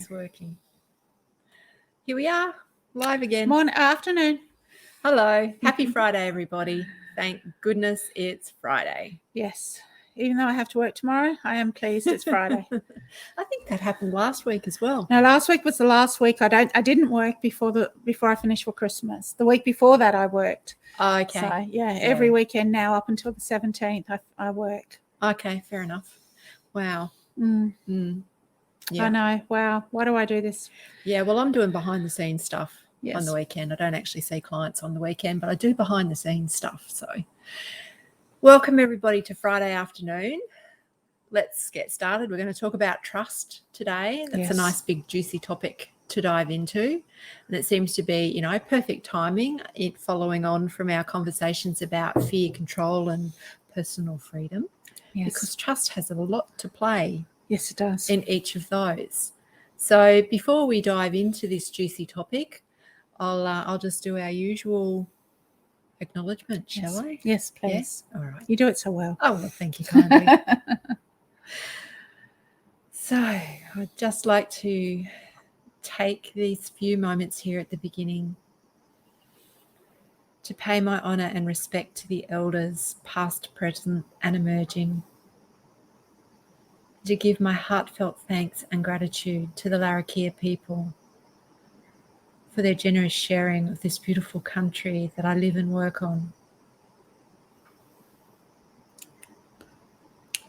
it's working. Here we are, live again. Morning, afternoon. Hello. Happy Friday, everybody. Thank goodness it's Friday. Yes. Even though I have to work tomorrow, I am pleased it's Friday. I think that happened last week as well. No, last week was the last week. I didn't work before I finished for Christmas. The week before that I worked. Oh, okay. So every weekend now up until the 17th I work. Okay, fair enough. Wow. Yeah. I know. Wow. Why do I do this? Yeah, well, I'm doing behind the scenes stuff on the Yes. weekend. I don't actually see clients on the weekend, but I do behind the scenes stuff. So welcome everybody to Friday afternoon. Let's get started. We're going to talk about trust today. That's a nice big juicy topic to dive into. And it seems to be, perfect timing, it following on from our conversations about fear, control and personal freedom. Yes. Because trust has a lot to play. Yes, it does. In each of those. So before we dive into this juicy topic, I'll just do our usual acknowledgement, shall I? Yes, please. Yes? All right. You do it so well. Oh, well, thank you kindly. So I'd just like to take these few moments here at the beginning to pay my honour and respect to the elders, past, present and emerging, to give my heartfelt thanks and gratitude to the Larrakia people for their generous sharing of this beautiful country that I live and work on.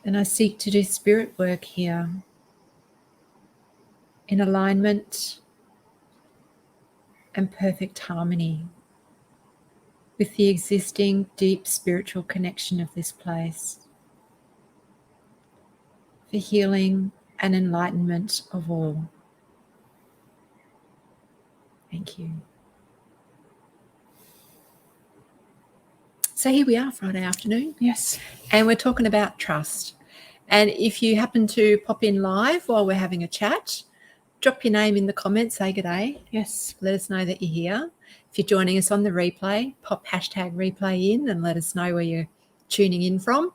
And I seek to do spirit work here in alignment and perfect harmony with the existing deep spiritual connection of this place, for healing and enlightenment of all. Thank you. So here we are, Friday afternoon. Yes. And we're talking about trust. And if you happen to pop in live while we're having a chat, drop your name in the comments, say good day. Yes. Let us know that you're here. If you're joining us on the replay, pop hashtag replay in and let us know where you're tuning in from.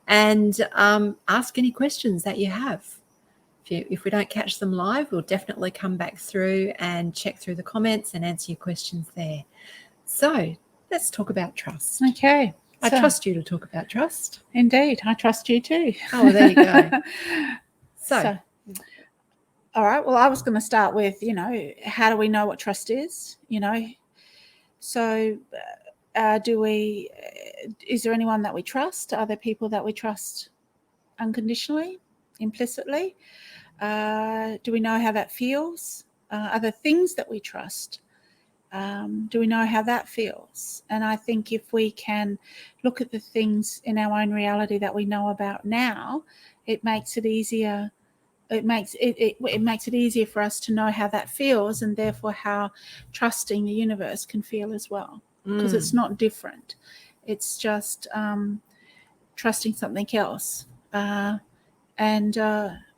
And ask any questions that you have. If we don't catch them live, we'll definitely come back through and check through the comments and answer your questions there. So let's talk about trust. Okay. I trust you to talk about trust. Indeed. I trust you too. Oh, well, there you go. So, all right. Well, I was going to start with, how do we know what trust is? So is there anyone that we trust? Are there people that we trust unconditionally, implicitly? Do we know how that feels? Are there things that we trust? Do we know how that feels? And I think if we can look at the things in our own reality that we know about now, it makes it easier. It makes it easier for us to know how that feels, and therefore how trusting the universe can feel as well. Because it's not different. It's just trusting something else. And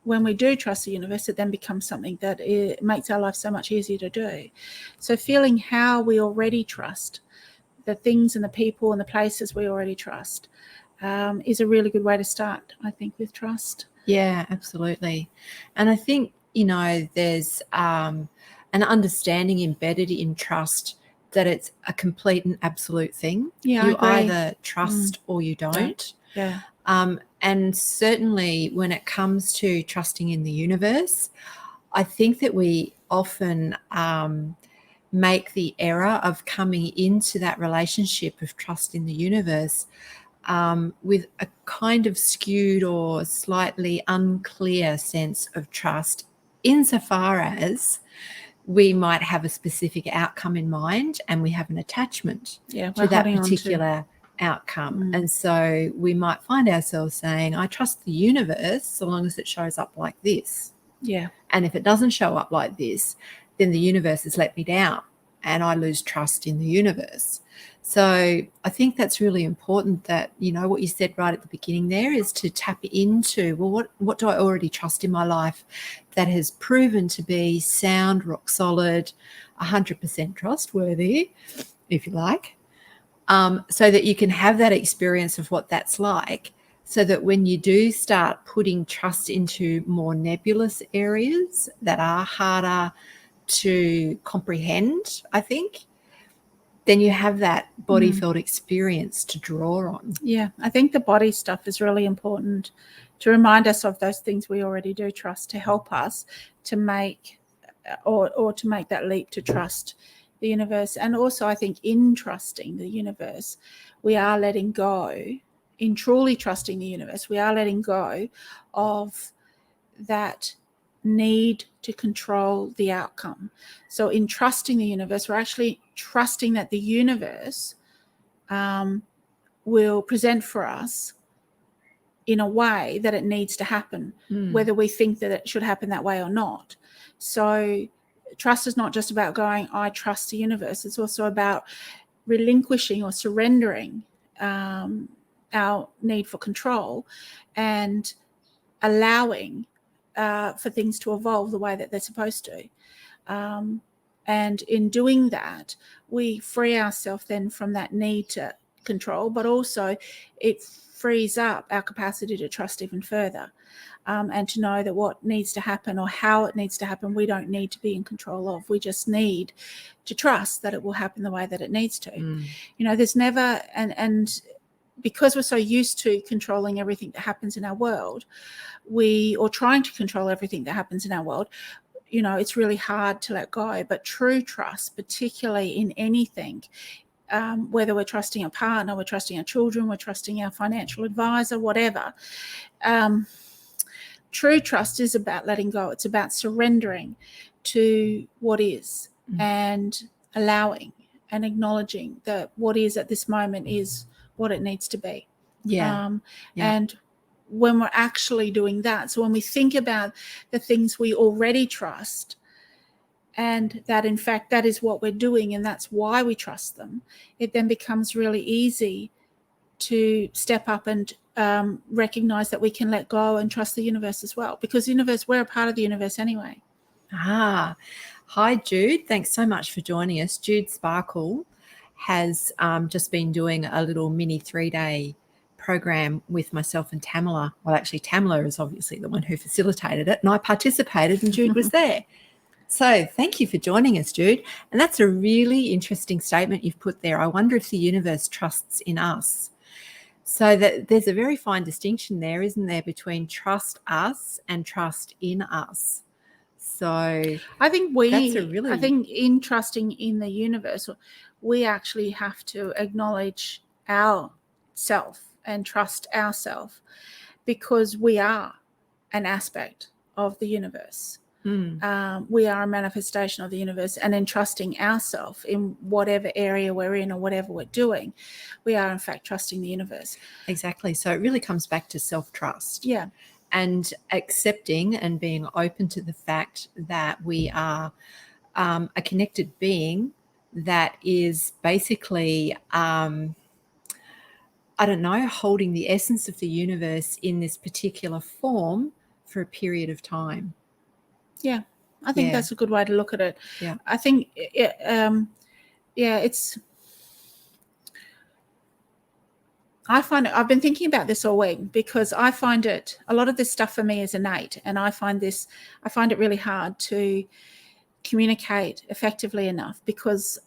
when we do trust the universe, it then becomes something that it makes our life so much easier to do. So feeling how we already trust, the things and the people and the places we already trust, is a really good way to start, I think, with trust. Yeah, absolutely. And I think, there's an understanding embedded in trust that it's a complete and absolute thing. Yeah, you I agree. Either trust or you don't. Yeah. And certainly when it comes to trusting in the universe, I think that we often make the error of coming into that relationship of trust in the universe with a kind of skewed or slightly unclear sense of trust, insofar as we might have a specific outcome in mind and we have an attachment to that particular outcome. And so we might find ourselves saying, I trust the universe so long as it shows up like this. Yeah. And if it doesn't show up like this, then the universe has let me down and I lose trust in the universe. So I think that's really important that, what you said right at the beginning there is to tap into, well, what do I already trust in my life that has proven to be sound, rock solid, 100% trustworthy, if you like, so that you can have that experience of what that's like, so that when you do start putting trust into more nebulous areas that are harder to comprehend, I think, then you have that body felt experience to draw on. Yeah, I think the body stuff is really important to remind us of those things we already do trust, to help us to make or to make that leap to trust the universe. And also, I think in trusting the universe, we are letting go, in truly trusting the universe, we are letting go of that need to control the outcome. So in trusting the universe, we're actually trusting that the universe will present for us in a way that it needs to happen, whether we think that it should happen that way or not. So trust is not just about going, I trust the universe. It's also about relinquishing or surrendering our need for control and allowing for things to evolve the way that they're supposed to. And in doing that, we free ourselves then from that need to control, but also it frees up our capacity to trust even further, and to know that what needs to happen or how it needs to happen, we don't need to be in control of. We just need to trust that it will happen the way that it needs to. You know, there's never, and because we're so used to controlling everything that happens in our world, or trying to control everything that happens in our world, you know, it's really hard to let go. But true trust, particularly in anything, whether we're trusting a partner, we're trusting our children, we're trusting our financial advisor, whatever, true trust is about letting go. It's about surrendering to what is and allowing and acknowledging that what is at this moment is what it needs to be. And when we're actually doing that, so when we think about the things we already trust, and that in fact that is what we're doing and that's why we trust them, it then becomes really easy to step up and recognize that we can let go and trust the universe as well, because the universe, we're a part of the universe anyway. Hi Jude, thanks so much for joining us. Jude Sparkle has just been doing a little mini 3-day program with myself and Tamala. Well, actually Tamala is obviously the one who facilitated it, and I participated and Jude was there. So thank you for joining us, Jude. And that's a really interesting statement you've put there. I wonder if the universe trusts in us. So that there's a very fine distinction there, isn't there, between trust us and trust in us. So I think I think in trusting in the universe, we actually have to acknowledge ourself and trust ourself, because we are an aspect of the universe. We are a manifestation of the universe, and in trusting ourselves in whatever area we're in or whatever we're doing, we are in fact trusting the universe. Exactly. So it really comes back to self-trust. Yeah. And accepting and being open to the fact that we are a connected being that is basically, holding the essence of the universe in this particular form for a period of time. Yeah, I think that's a good way to look at it. Yeah. I think, I find it, I've been thinking about this all week, because I find it, a lot of this stuff for me is innate, and I find it really hard to communicate effectively enough, because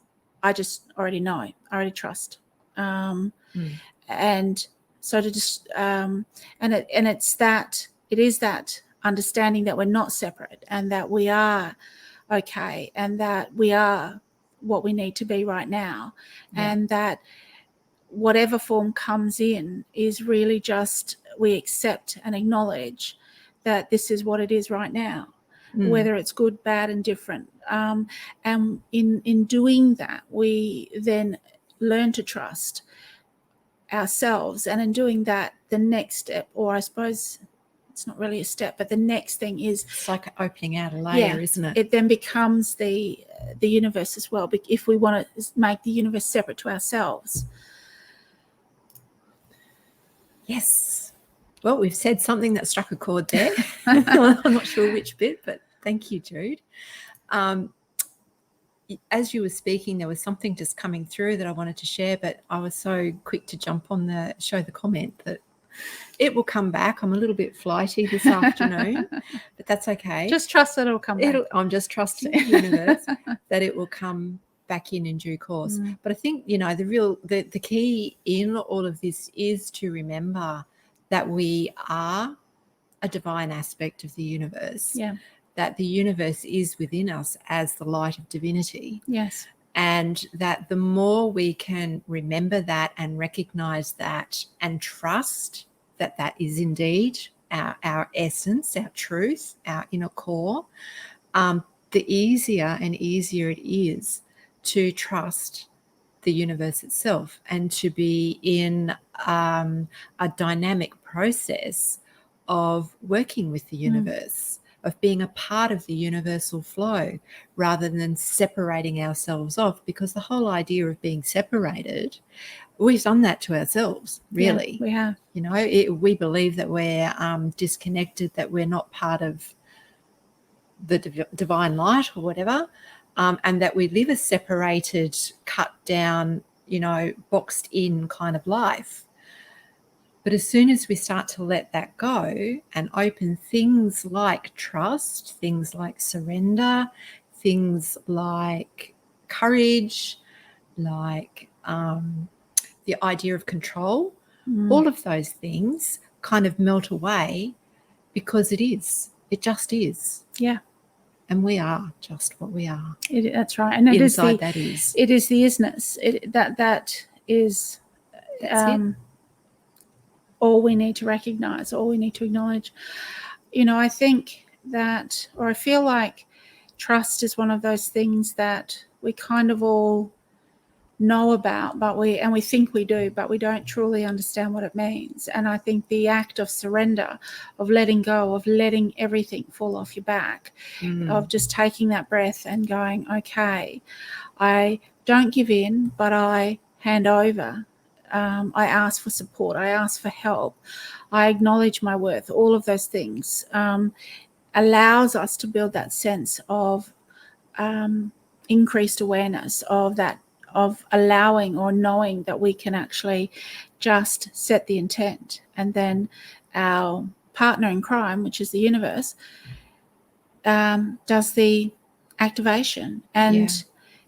I just already know, I already trust. And so to just, and it is that understanding that we're not separate, and that we are okay, and that we are what we need to be right now, and that whatever form comes in is really just, we accept and acknowledge that this is what it is right now, whether it's good, bad, and different. And in doing that, we then learn to trust ourselves. And in doing that, the next step, or I suppose it's not really a step, but the next thing is, it's like opening out a layer, isn't it? It then becomes the universe as well, if we want to make the universe separate to ourselves. Yes. Well, we've said something that struck a chord there. I'm not sure which bit, but thank you, Jude. As you were speaking, there was something just coming through that I wanted to share, but I was so quick to jump on show the comment that It will come back. I'm a little bit flighty this afternoon, but that's okay. Just trust that it'll come back. I'm just trusting the universe that it will come back in due course. But I think, the key in all of this is to remember that we are a divine aspect of the universe. Yeah. That the universe is within us as the light of divinity. Yes. And that the more we can remember that and recognize that and trust that that is indeed our essence, our truth, our inner core, the easier and easier it is to trust the universe itself and to be in a dynamic process of working with the universe, of being a part of the universal flow rather than separating ourselves off, because the whole idea of being separated, we've done that to ourselves, really. Yeah, we have. We believe that we're disconnected, that we're not part of the divine light or whatever, and that we live a separated, cut down, boxed in kind of life. But as soon as we start to let that go and open things like trust, things like surrender, things like courage, like the idea of control, all of those things kind of melt away, because it just is. Yeah. And we are just what we are. That's right. And it is the isness. That is all we need to recognize, all we need to acknowledge. I think that, or I feel like trust is one of those things that we kind of all know about, but we think we do, but we don't truly understand what it means. And I think the act of surrender, of letting go, of letting everything fall off your back, of just taking that breath and going, okay, I don't give in, but I hand over. I ask for support. I ask for help. I acknowledge my worth. All of those things allows us to build that sense of increased awareness of that, of allowing or knowing that we can actually just set the intent, and then our partner in crime, which is the universe, does the activation. And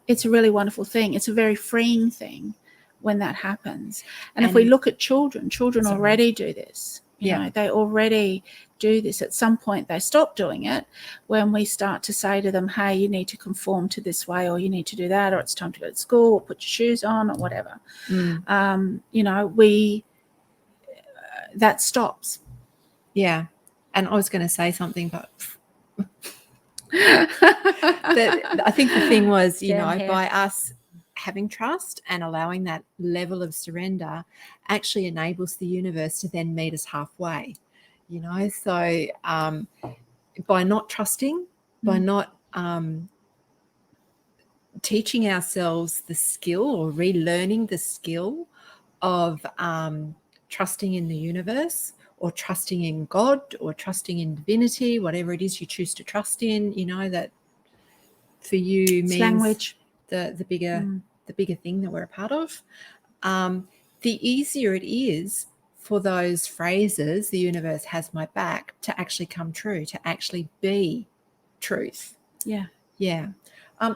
it's a really wonderful thing. It's a very freeing thing when that happens. And if we look at children already do this. They already do this. At some point they stop doing it when we start to say to them, hey, you need to conform to this way, or you need to do that, or it's time to go to school, or put your shoes on, or whatever. That stops. Yeah. And I was going to say something, but I think the thing was, by us having trust and allowing that level of surrender actually enables the universe to then meet us halfway, so by not trusting, by not teaching ourselves the skill or relearning the skill of trusting in the universe, or trusting in God, or trusting in divinity, whatever it is you choose to trust in, that for you means language, the bigger thing that we're a part of, the easier it is for those phrases, the universe has my back, to actually come true, to actually be truth. I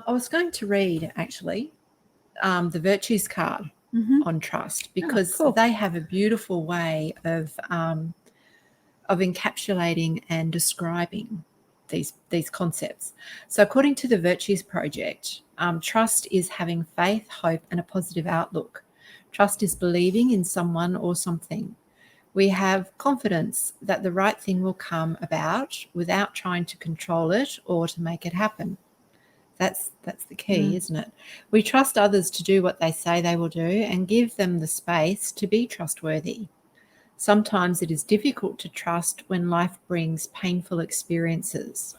was going to read actually the virtues card on trust, because they have a beautiful way of encapsulating and describing these concepts. So according to the Virtues Project, trust is having faith, hope, and a positive outlook. Trust is believing in someone or something. We have confidence that the right thing will come about without trying to control it or to make it happen. That's the key, isn't it? We trust others to do what they say they will do and give them the space to be trustworthy. Sometimes it is difficult to trust when life brings painful experiences.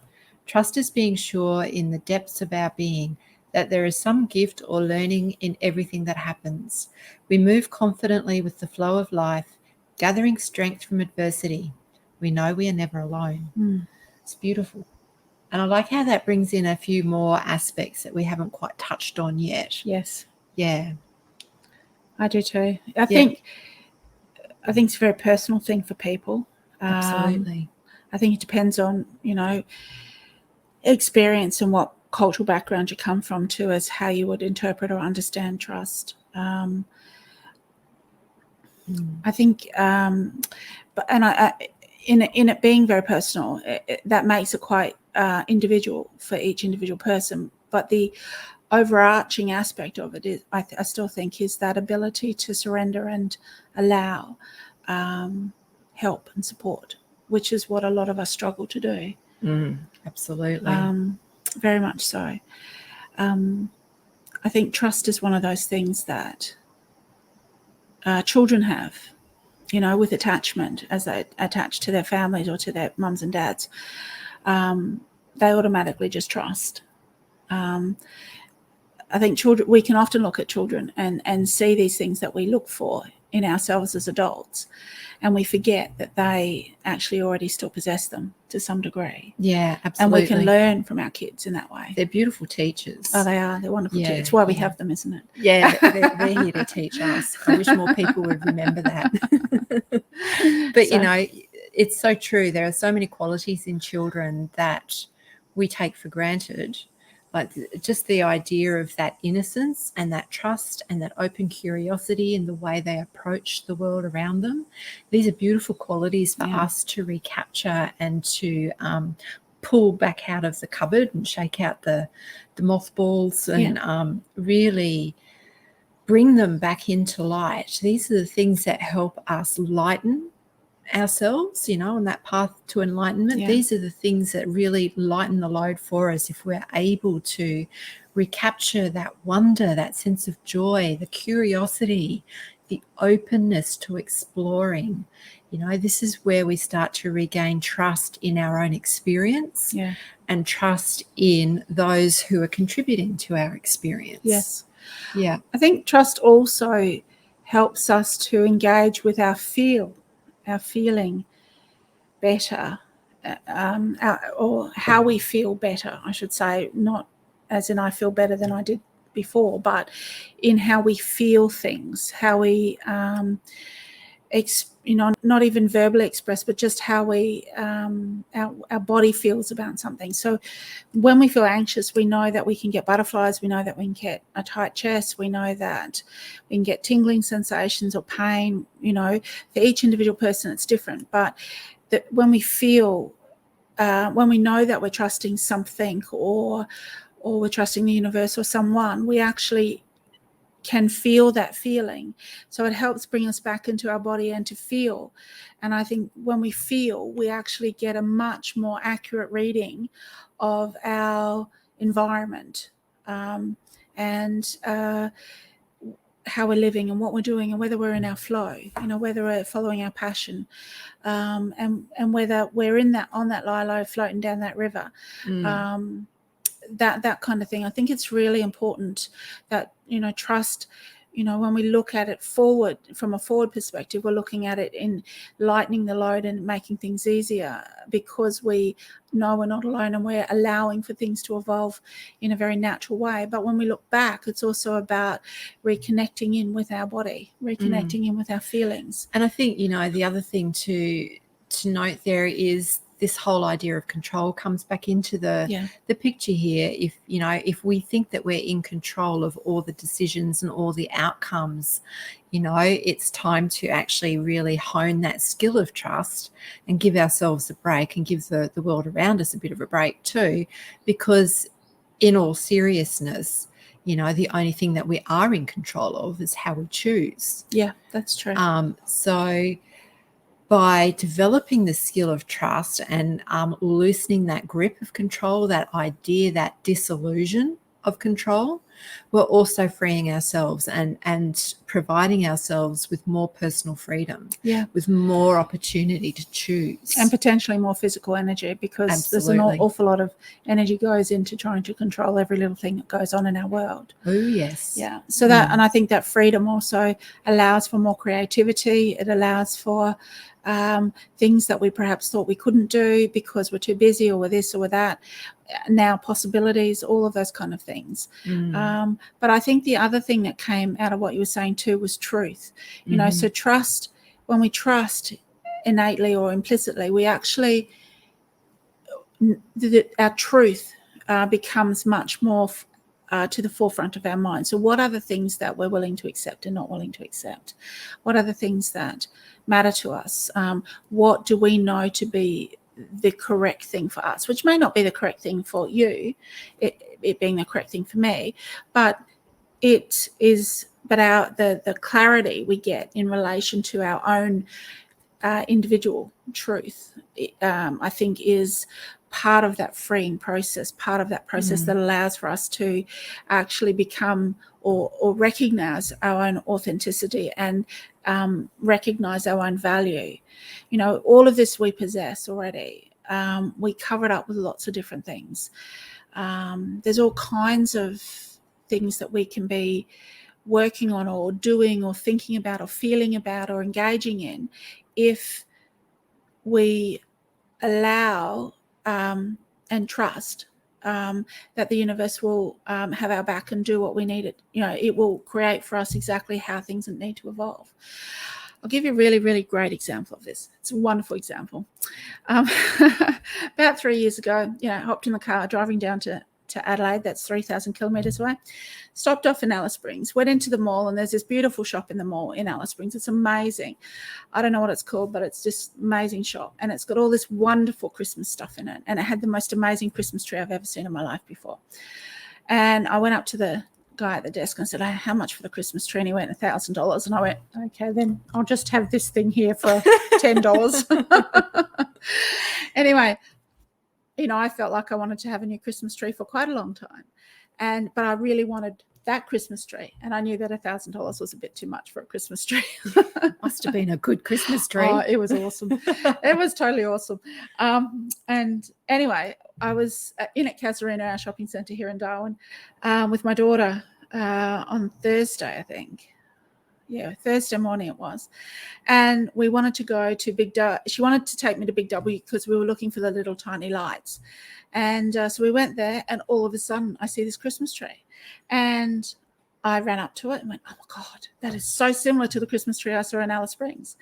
Trust is being sure in the depths of our being that there is some gift or learning in everything that happens. We move confidently with the flow of life, gathering strength from adversity. We know we are never alone. It's beautiful. And I like how that brings in a few more aspects that we haven't quite touched on yet. Yes. Yeah. I do too. I think I think it's a very personal thing for people. Absolutely. I think it depends on, experience and what cultural background you come from too, as how you would interpret or understand trust. I think, in it being very personal, that makes it quite individual for each individual person. But the overarching aspect of it is, I still think, is that ability to surrender and allow help and support, which is what a lot of us struggle to do. Absolutely. Very much so. I think trust is one of those things that children have, with attachment, as they attach to their families or to their mums and dads. They automatically just trust. I think we can often look at children and see these things that we look for in ourselves as adults, and we forget that they actually already still possess them to some degree. Yeah, absolutely. And we can learn from our kids in that way. They're beautiful teachers. Oh, they are. They're wonderful teachers. It's why we have them, isn't it? Yeah, they're here to teach us. I wish more people would remember that. But, it's so true. There are so many qualities in children that we take for granted. Like just the idea of that innocence and that trust and that open curiosity in the way they approach the world around them. These are beautiful qualities for us to recapture and to pull back out of the cupboard and shake out the mothballs and really bring them back into light. These are the things that help us lighten ourselves, on that path to enlightenment. These are the things that really lighten the load for us if we're able to recapture that wonder, that sense of joy, the curiosity, the openness to exploring. This is where we start to regain trust in our own experience and trust in those who are contributing to our experience. Yes. Yeah. I think trust also helps us to engage with our feeling better, or how we feel better, I should say, not as in I feel better than I did before, but in how we feel things, how we not even verbally express, but just how we our body feels about something. So when we feel anxious, we know that we can get butterflies, we know that we can get a tight chest, we know that we can get tingling sensations or pain. For each individual person it's different, but that when we feel when we know that we're trusting something or we're trusting the universe or someone, we actually can feel that feeling. So it helps bring us back into our body and to feel. And I think when we feel, we actually get a much more accurate reading of our environment and how we're living and what we're doing and whether we're in our flow, whether we're following our passion, and whether we're on that lilo floating down that river. That kind of thing. I think it's really important that, trust, when we look at it forward, from a forward perspective, we're looking at it in lightening the load and making things easier, because we know we're not alone and we're allowing for things to evolve in a very natural way. But when we look back, it's also about reconnecting in with our body, reconnecting in with our feelings. And I think, the other thing to note there is this whole idea of control comes back into the picture here. If we think that we're in control of all the decisions and all the outcomes, it's time to actually really hone that skill of trust and give ourselves a break and give the world around us a bit of a break too, because in all seriousness, the only thing that we are in control of is how we choose. Yeah, that's true. So by developing the skill of trust and loosening that grip of control, that idea, that disillusion of control, we're also freeing ourselves and providing ourselves with more personal freedom, with more opportunity to choose. And potentially more physical energy, because there's an awful lot of energy goes into trying to control every little thing that goes on in our world. Oh, yes. Yeah. So that, and I think that freedom also allows for more creativity. It allows for things that we perhaps thought we couldn't do because we're too busy or we're this or we're that. Now possibilities, all of those kind of things. But I think the other thing that came out of what you were saying too was truth. So trust, when we trust innately or implicitly, we actually, our truth becomes much more to the forefront of our mind. So what are the things that we're willing to accept and not willing to accept? What are the things that matter to us? What do we know to be the correct thing for us, which may not be the correct thing for you, it being the correct thing for me, but it is, but the clarity we get in relation to our own individual truth, I think, is part of that freeing process, part of that process that allows for us to actually become or recognize our own authenticity and recognize our own value. You know, all of this we possess already. We cover it up with lots of different things. There's all kinds of things that we can be working on or doing or thinking about or feeling about or engaging in if we allow and trust that the universe will have our back and do what we need it. You know, it will create for us exactly how things need to evolve. I'll give you a really, really great example of this. It's a wonderful example. About 3 years ago, you know, hopped in the car driving down to Adelaide. That's 3,000 kilometres away. Stopped off in Alice Springs, went into the mall, and there's this beautiful shop in the mall in Alice Springs. It's amazing. I don't know what it's called, but it's just amazing shop. And it's got all this wonderful Christmas stuff in it. And it had the most amazing Christmas tree I've ever seen in my life before. And I went up to the guy at the desk and said, how much for the Christmas tree? And he went, $1,000. And I went, okay, then I'll just have this thing here for $10. Anyway, you know, I felt like I wanted to have a new Christmas tree for quite a long time. But I really wanted that Christmas tree. And I knew that $1,000 was a bit too much for a Christmas tree. Must have been a good Christmas tree. Oh, it was awesome. It was totally awesome. And anyway, I was in at Casuarina, our shopping centre here in Darwin, with my daughter on Thursday, I think. Yeah, Thursday morning it was. And we wanted to go to Big W. She wanted to take me to Big W because we were looking for the little tiny lights. And so we went there, and all of a sudden I see this Christmas tree. And I ran up to it and went, oh, my God, that is so similar to the Christmas tree I saw in Alice Springs.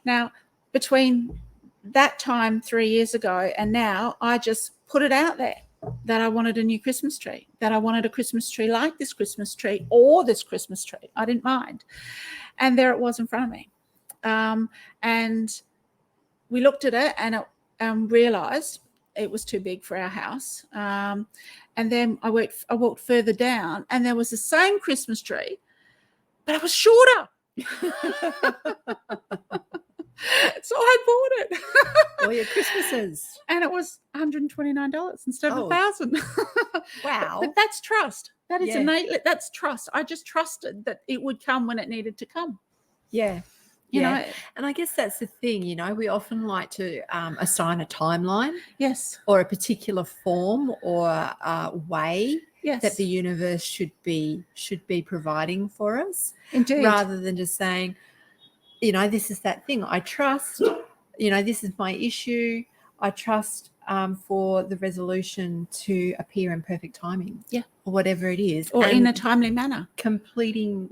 Now, between that time 3 years ago and now, I just put it out there that I wanted a new Christmas tree, that I wanted a Christmas tree like this Christmas tree or this Christmas tree. I didn't mind. And there it was in front of me. And we looked at it and realised it was too big for our house. And then I walked further down, and there was the same Christmas tree, but it was shorter. So I bought it. All your Christmases. And it was $129 instead of $1,000. Wow. But that's trust. That is innately, that's trust. I just trusted that it would come when it needed to come. Yeah. You know, and I guess that's the thing, you know, we often like to assign a timeline. Yes. Or a particular form or way that the universe should be providing for us. Indeed. Rather than just saying, you know, this is that thing. I trust, you know, this is my issue. I trust for the resolution to appear in perfect timing. Yeah. Or whatever it is. Or in a timely manner. Completely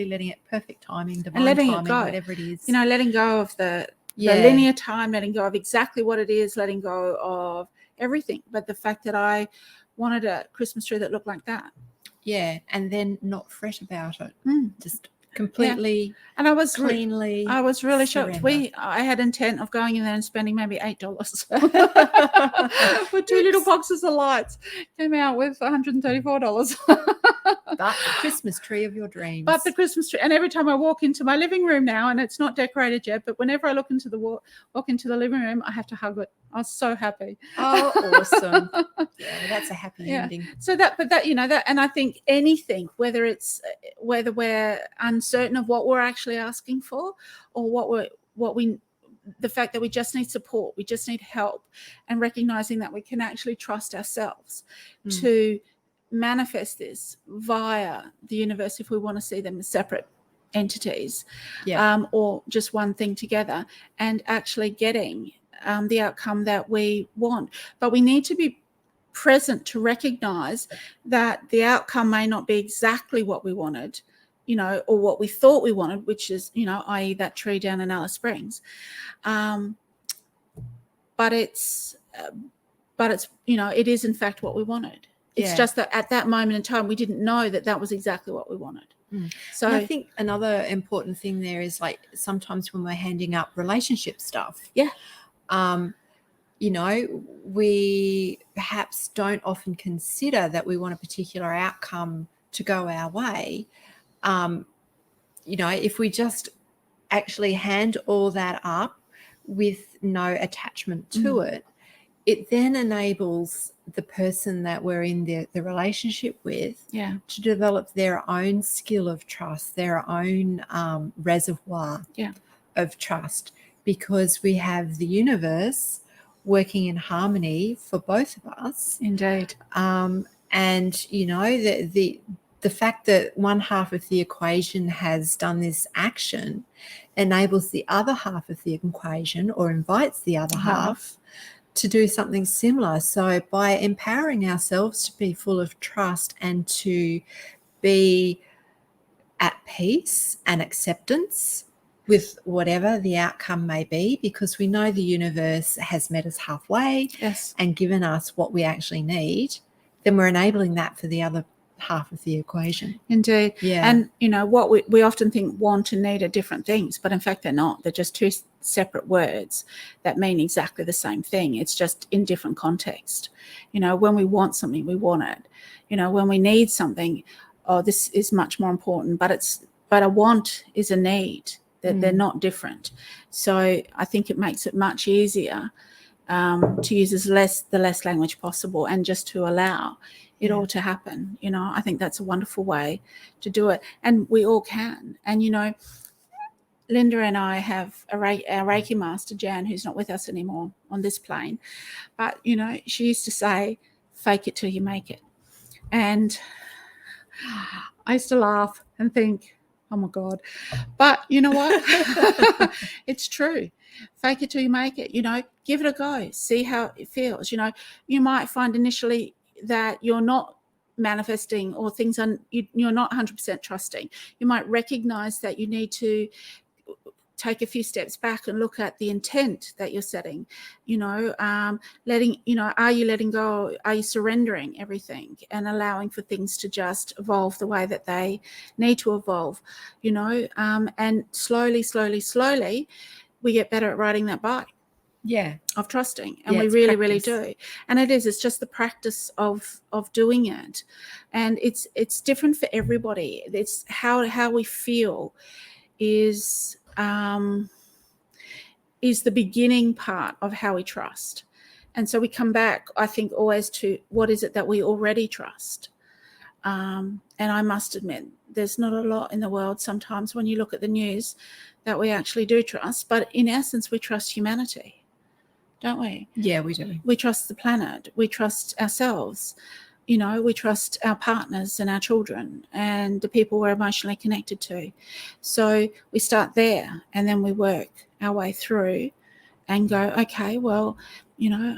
letting it perfect timing, divine and letting timing, it go. Whatever it is. You know, letting go of the linear time, letting go of exactly what it is, letting go of everything. But the fact that I wanted a Christmas tree that looked like that. Yeah. And then not fret about it. Just completely and I was cleanly I was really shocked. I had intent of going in there and spending maybe $8 for 2 little boxes of lights. Came out with $134. But the Christmas tree of your dreams. But the Christmas tree. And every time I walk into my living room now, and it's not decorated yet, but whenever I look into walk into the living room, I have to hug it. I was so happy. Oh, awesome. Yeah, that's a happy ending. So that, you know, that, and I think anything, whether we're uncertain of what we're actually asking for, or the fact that we just need support, we just need help, and recognizing that we can actually trust ourselves to manifest this via the universe if we want to see them as separate entities, or just one thing together, and actually getting the outcome that we want. But we need to be present to recognize that the outcome may not be exactly what we wanted, or what we thought we wanted, which is, i.e. that tree down in Alice Springs. But it's, it is in fact what we wanted. It's just that at that moment in time, we didn't know that was exactly what we wanted. So and I think another important thing there is, like, sometimes when we're handing up relationship stuff, we perhaps don't often consider that we want a particular outcome to go our way. If we just actually hand all that up with no attachment to it, it then enables the person that we're in the relationship with to develop their own skill of trust, their own reservoir of trust, because we have the universe working in harmony for both of us. Indeed. And, the fact that one half of the equation has done this action enables the other half of the equation, or invites the other half to do something similar. So by empowering ourselves to be full of trust and to be at peace and acceptance with whatever the outcome may be, because we know the universe has met us halfway and given us what we actually need, then we're enabling that for the other half of the equation. Indeed. Yeah. And what we often think want and need are different things, but in fact they're not. They're just two separate words that mean exactly the same thing. It's just in different context. When we want something, we want it. When we need something, this is much more important, but a want is a need. They're not different. So I think it makes it much easier to use the less language possible, and just to allow it all to happen. I think that's a wonderful way to do it, and we all can. And Linda and I have our Reiki master, Jan, who's not with us anymore on this plane, but she used to say, fake it till you make it. And I used to laugh and think, oh my God. But you know what? It's true. Fake it till you make it. Give it a go. See how it feels. You might find initially that you're not manifesting, or things you're not 100% trusting. You might recognize that you need to take a few steps back and look at the intent that you're setting. Are you letting go? Are you surrendering everything and allowing for things to just evolve the way that they need to evolve? And slowly we get better at riding that bike. Of trusting, and we really really do. And it's just the practice of doing it, and it's different for everybody. It's how we feel is the beginning part of how we trust. And so we come back, I think, always to what is it that we already trust. And I must admit, there's not a lot in the world sometimes when you look at the news that we actually do trust, but in essence we trust humanity, don't we? Yeah, we do. We trust the planet, we trust ourselves, we trust our partners and our children and the people we're emotionally connected to. So we start there, and then we work our way through and go, okay, well,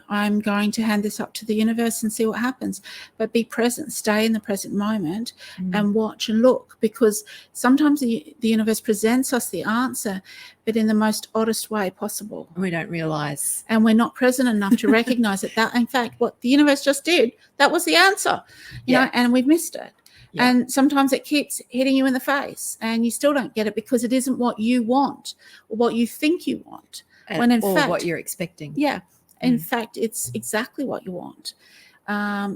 I'm going to hand this up to the universe and see what happens. But be present, stay in the present moment and watch and look, because sometimes the universe presents us the answer, but in the most oddest way possible. We don't realise. And we're not present enough to recognise that in fact, what the universe just did, that was the answer, you know, and we've missed it. Yeah. And sometimes it keeps hitting you in the face and you still don't get it because it isn't what you want or what you think you want. When in fact, what you're expecting. Yeah. In fact, it's exactly what you want.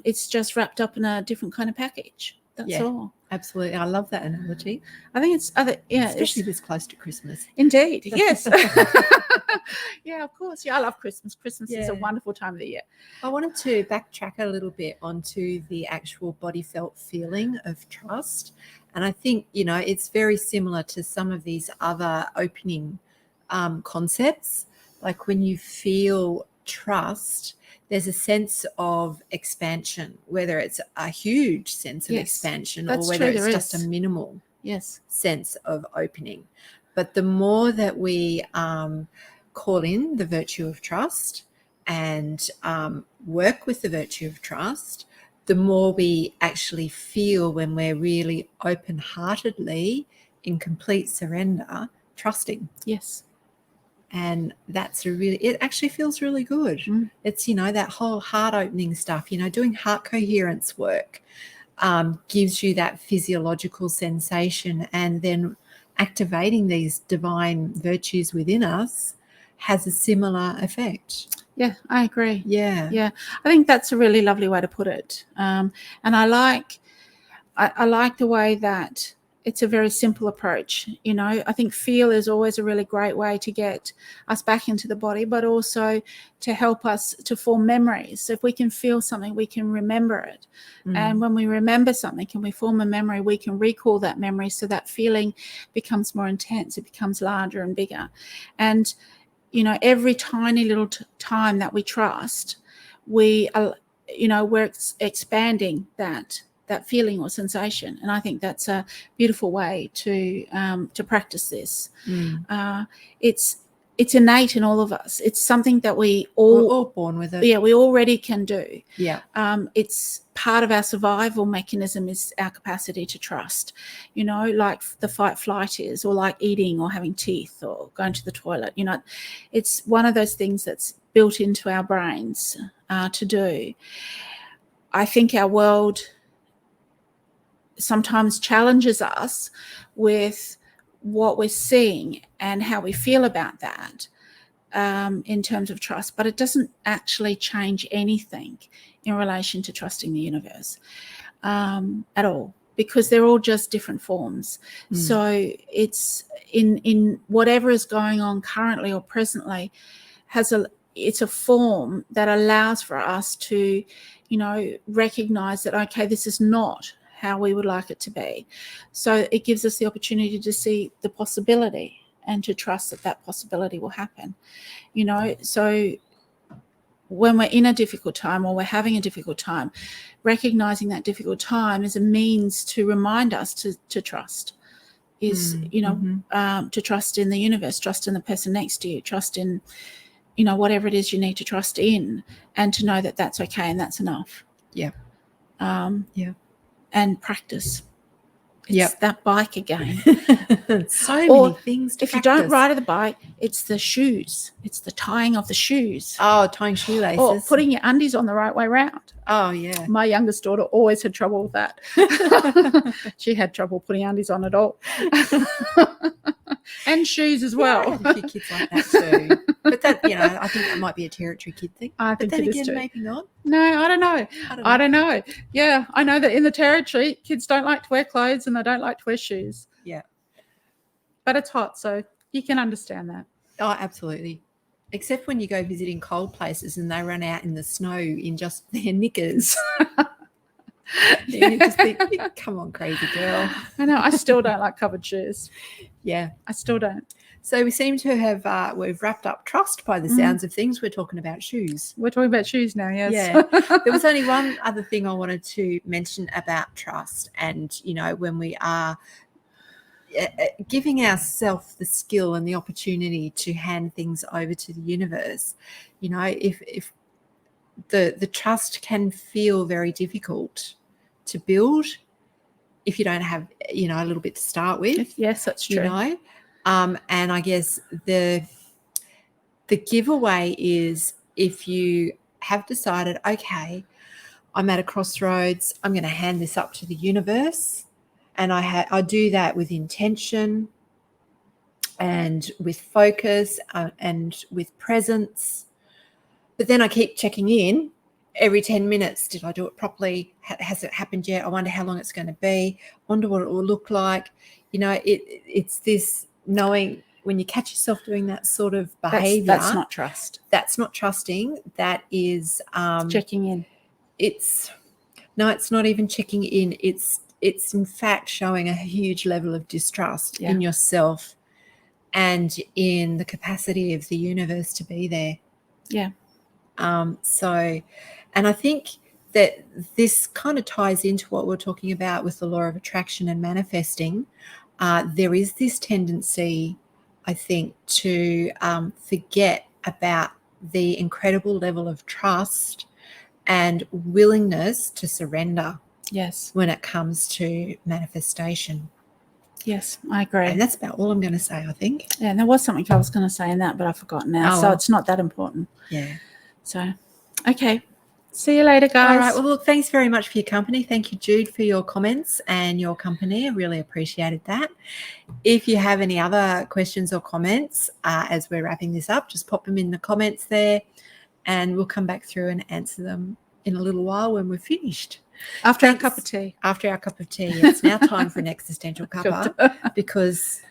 It's just wrapped up in a different kind of package. That's all. Absolutely. I love that analogy. I think it's especially this close to Christmas. Indeed. Yes. Yeah, of course. Yeah, I love Christmas. Christmas is a wonderful time of the year. I wanted to backtrack a little bit onto the actual body felt feeling of trust. And I think, it's very similar to some of these other opening concepts. Like when you feel trust, there's a sense of expansion, whether it's a huge sense of expansion or whether it's just a minimal sense of opening. But the more that we call in the virtue of trust and work with the virtue of trust, the more we actually feel when we're really open-heartedly in complete surrender, trusting. Yes. And that's it actually feels really good. It's, that whole heart opening stuff, doing heart coherence work gives you that physiological sensation, and then activating these divine virtues within us has a similar effect. Yeah, I agree. Yeah. Yeah. I think that's a really lovely way to put it. And I like the way that it's a very simple approach. I think feel is always a really great way to get us back into the body, but also to help us to form memories. So if we can feel something, we can remember it. And when we remember something and we form a memory, we can recall that memory, so that feeling becomes more intense. It becomes larger and bigger. And, every tiny little time that we trust, we're expanding that feeling or sensation. And I think that's a beautiful way to practice this. It's innate in all of us. It's something that we're all born with it. Yeah, we already can do. Yeah. It's part of our survival mechanism, is our capacity to trust, like the fight flight is, or like eating or having teeth or going to the toilet. It's one of those things that's built into our brains to do. I think our world sometimes challenges us with what we're seeing and how we feel about that in terms of trust, but it doesn't actually change anything in relation to trusting the universe at all, because they're all just different forms. So it's in whatever is going on currently or presently it's a form that allows for us to recognize that, okay, this is not how we would like it to be. So it gives us the opportunity to see the possibility and to trust that possibility will happen. So when we're in a difficult time, or we're having a difficult time, recognizing that difficult time is a means to remind us to trust, to trust in the universe, trust in the person next to you, trust in whatever it is you need to trust in, and to know that that's okay and that's enough. Yeah. And practice. It's that bike again. So many things to if practice. You don't ride the bike, it's the shoes. It's the tying of the shoes. Oh, tying shoelaces. Or putting your undies on the right way round. Oh, yeah. My youngest daughter always had trouble with that. She had trouble putting undies on at all. And shoes as well. I had a few kids like that too. But that, I think that might be a territory kid thing. I think but then it again, is too. Maybe not. No, I don't know. Yeah, I know that in the territory, kids don't like to wear clothes and they don't like to wear shoes. Yeah. But it's hot, so you can understand that. Oh, absolutely. Except when you go visiting cold places and they run out in the snow in just their knickers. You just think, come on, crazy girl. I know. I still don't like covered shoes. Yeah. I still don't. So we seem to have we've wrapped up trust by the sounds of things. We're talking about shoes. We're talking about shoes now, yes. Yeah. There was only one other thing I wanted to mention about trust, and, when we are giving ourselves the skill and the opportunity to hand things over to the universe, if the trust can feel very difficult to build if you don't have, a little bit to start with. Yes, that's true. And I guess the giveaway is, if you have decided, okay, I'm at a crossroads, I'm going to hand this up to the universe, and I do that with intention and with focus and with presence. But then I keep checking in every 10 minutes. Did I do it properly? Has it happened yet? I wonder how long it's going to be. I wonder what it will look like. It's this knowing, when you catch yourself doing that sort of behavior. That's not trust. That's not trusting. That is checking in. It's not even checking in. It's in fact showing a huge level of distrust in yourself and in the capacity of the universe to be there. Yeah. And I think that this kind of ties into what we're talking about with the law of attraction and manifesting. There is this tendency, I think, to forget about the incredible level of trust and willingness to surrender Yes. when it comes to manifestation. Yes, I agree. And that's about all I'm going to say, I think. Yeah, and there was something I was going to say in that, but I've forgotten now. Oh, so well. it's not that important. Yeah. So, okay. See you later, guys. All right. Well, look, thanks very much for your company. Thank you, Jude, for your comments and your company. I really appreciated that. If you have any other questions or comments as we're wrapping this up, just pop them in the comments there and we'll come back through and answer them in a little while when we're finished. After our cup of tea. After our cup of tea. It's now time for an existential cuppa because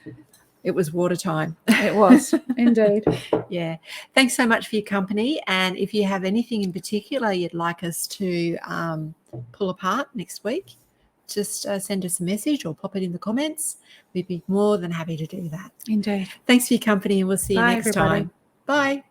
it was water time. It was, indeed. Yeah. Thanks so much for your company. And if you have anything in particular you'd like us to pull apart next week, just send us a message or pop it in the comments. We'd be more than happy to do that. Indeed. Thanks for your company and we'll see you next time. Bye.